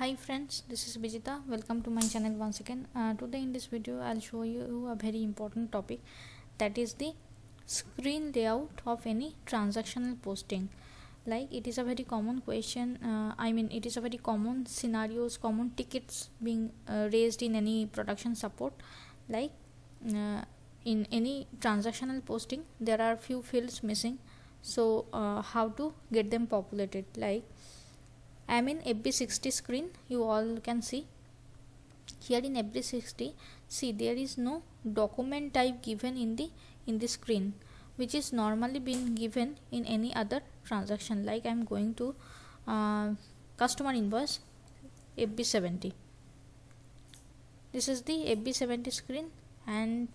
Hi friends, this is Bijita. Welcome to my channel once again. Today in this video I'll show you a very important topic, that is the screen layout of any transactional posting. Like, it is a very common question, it is a very common scenarios, common tickets being raised in any production support. Like in any transactional posting there are few fields missing, so how to get them populated. Like, I am in FB60 screen. You all can see here in FB60. See, there is no document type given in the screen, which is normally been given in any other transaction. Like, I am going to customer invoice FB70. This is the FB70 screen, and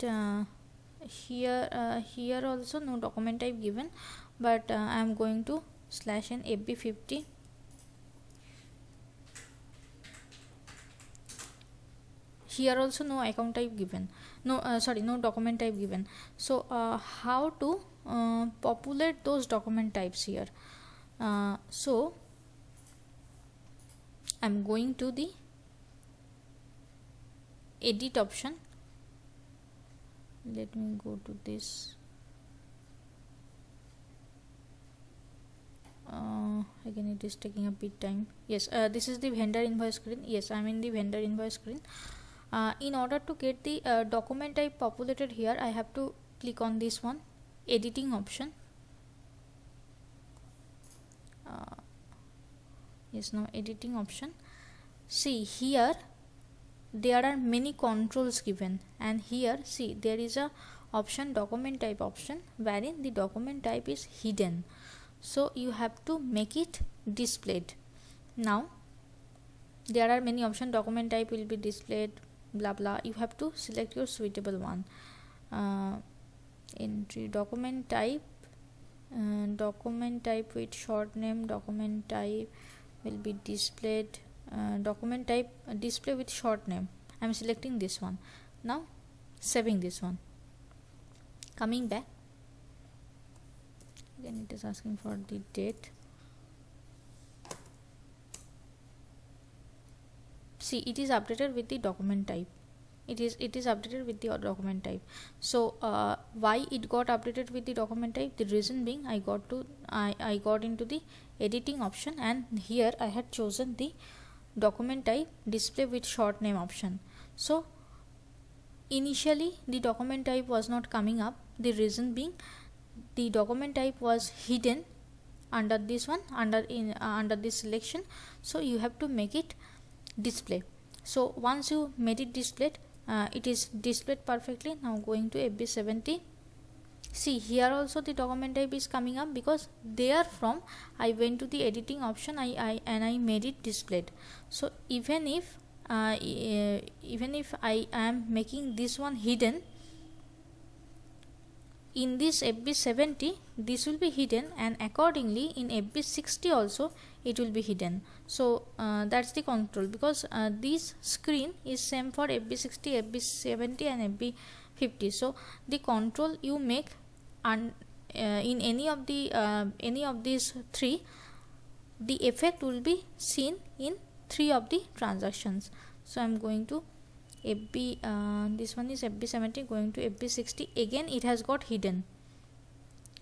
here also no document type given, but I am going to /n FB50. Here also no account type given, no document type given. So how to populate those document types here? So I'm going to the edit option. Let me go to this. Again, it is taking a bit time. Yes, this is the vendor invoice screen. Yes, I'm in the vendor invoice screen. In order to get the document type populated here, I have to click on this one, editing option. Yes, now editing option. See, here there are many controls given, and here see there is a option, document type option, wherein the document type is hidden. So you have to make it displayed. Now there are many options, document type will be displayed, blah blah. You have to select your suitable one. Entry document type with short name, document type will be displayed, document type display with short name. I am selecting this one. Now saving this one. Coming back, again it is asking for the date. See, it is updated with the document type. It is updated with the document type. So why it got updated with the document type? The reason being, I got into the editing option, and here I had chosen the document type display with short name option. So initially the document type was not coming up. The reason being, the document type was hidden under this one, under this selection. So you have to make it display. So once you made it displayed, it is displayed perfectly. Now going to FB70. See, here also the document type is coming up, because therefrom I went to the editing option, and I made it displayed. So even if I am making this one hidden, in this FB70 this will be hidden, and accordingly in FB60 also it will be hidden. So that's the control, because this screen is same for FB60, FB70 and FB50. So the control you make in any of these three, the effect will be seen in 3 of the transactions. So I'm going to this one is FB70, going to FB60. Again it has got hidden.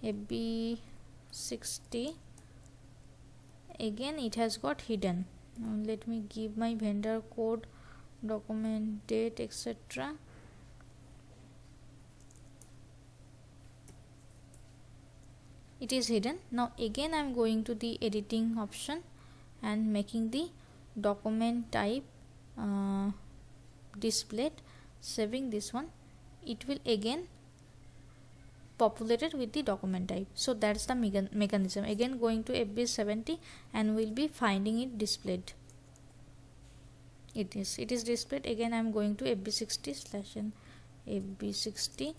FB60, again it has got hidden. Now let me give my vendor code, document date, etc. It is hidden. Now again I am going to the editing option and making the document type displayed, saving this one. It will again populated with the document type. So that's the mechanism. Again going to FB70 and we'll be finding it displayed. It is displayed. Again I am going to FB60 /FB60.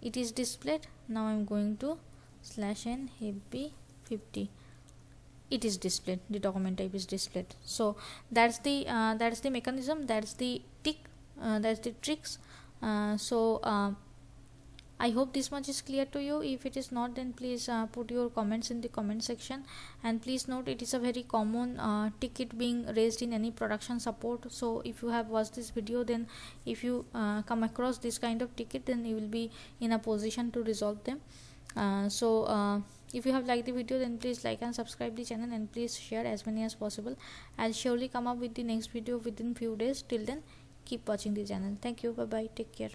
It is displayed. Now I am going to /n FB50. It is displayed. The document type is displayed. So that's the mechanism. That's the trick. So I hope this much is clear to you. If it is not, then please put your comments in the comment section, and please note it is a very common ticket being raised in any production support. So if you have watched this video, then if you come across this kind of ticket, then you will be in a position to resolve them. If you have liked the video, then please like and subscribe the channel, and please share as many as possible. I'll surely come up with the next video within few days. Till then, keep watching the channel. Thank you. Bye bye. Take care.